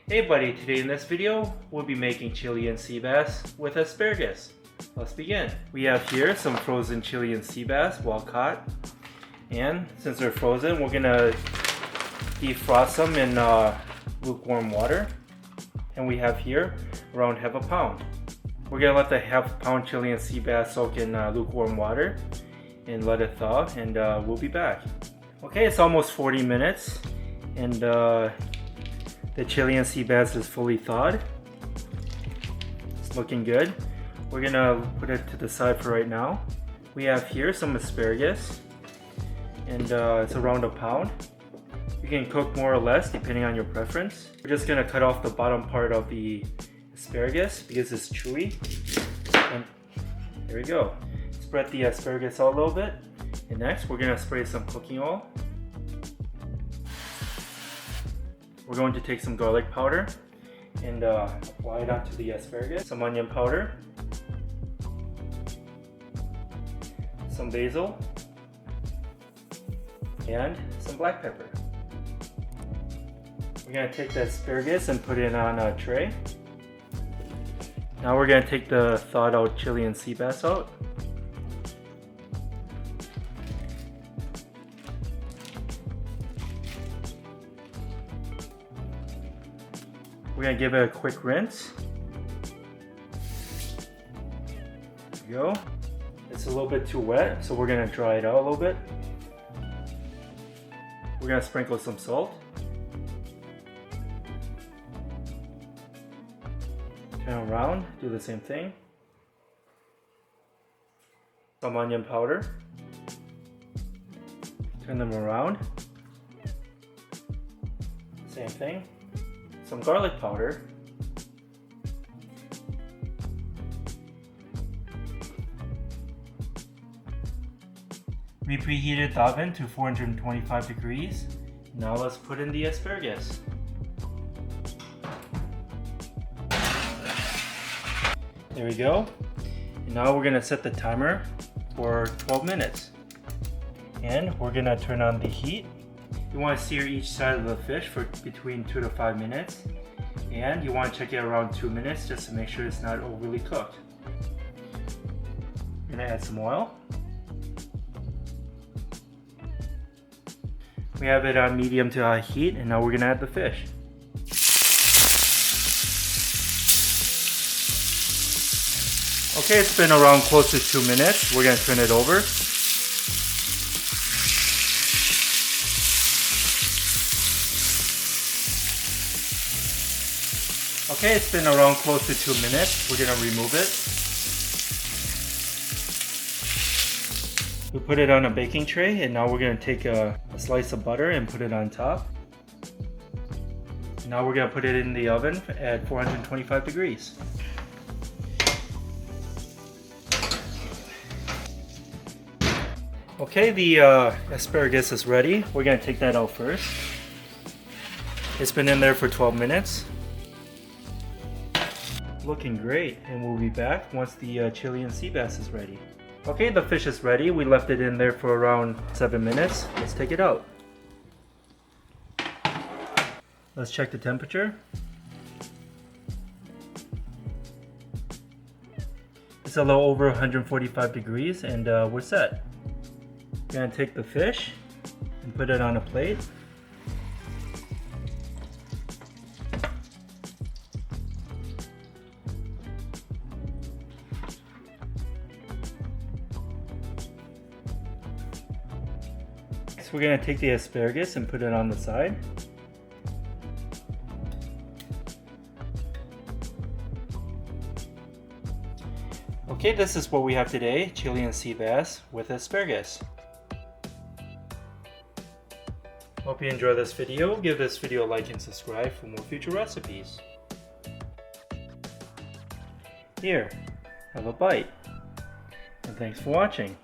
Hey buddy, today in this video, we'll be making Chilean sea bass with asparagus. Let's begin. We have here some frozen Chilean sea bass, well caught. And since they're frozen, we're gonna defrost them in lukewarm water. And we have here around half a pound. We're gonna let the half-pound Chilean sea bass soak in lukewarm water and let it thaw, and we'll be back. Okay, it's almost 40 minutes, and the Chilean sea bass is fully thawed. It's looking good. We're gonna put it to the side for right now. We have here some asparagus, and it's around a pound. You can cook more or less depending on your preference. We're just gonna cut off the bottom part of the asparagus because it's chewy. And there we go. Spread the asparagus out a little bit. And next, we're gonna spray some cooking oil. We're going to take some garlic powder and apply it onto the asparagus. Some onion powder, some basil, and some black pepper. We're going to take the asparagus and put it on a tray. Now we're going to take the thawed out Chilean sea bass out. We're going to give it a quick rinse. There we go. It's a little bit too wet, so we're going to dry it out a little bit. We're going to sprinkle some salt. Turn around, do the same thing. Some onion powder. Turn them around. Same thing. Some garlic powder. We preheated the oven to 425 degrees. Now let's put in the asparagus. There we go. And now we're going to set the timer for 12 minutes. And we're going to turn on the heat. You want to sear each side of the fish for between 2 to 5 minutes. And you want to check it around 2 minutes just to make sure it's not overly cooked. I'm going to add some oil. We have it on medium to high heat, and now we're going to add the fish. Okay, it's been around close to 2 minutes. We're going to turn it over. Okay, it's been around close to 2 minutes. We're going to remove it. We put it on a baking tray, and now we're going to take a slice of butter and put it on top. Now we're going to put it in the oven at 425 degrees. Okay, the asparagus is ready. We're going to take that out first. It's been in there for 12 minutes. Looking great, and we'll be back once the Chilean sea bass is ready. Okay, the fish is ready. We left it in there for around 7 minutes. Let's take it out. Let's check the temperature. It's a little over 145 degrees, and we're set. We're gonna take the fish and put it on a plate. Next, we're gonna take the asparagus and put it on the side. Okay, this is what we have today, Chilean sea bass with asparagus. Hope you enjoy this video. Give this video a like and subscribe for more future recipes. Here, have a bite. And thanks for watching.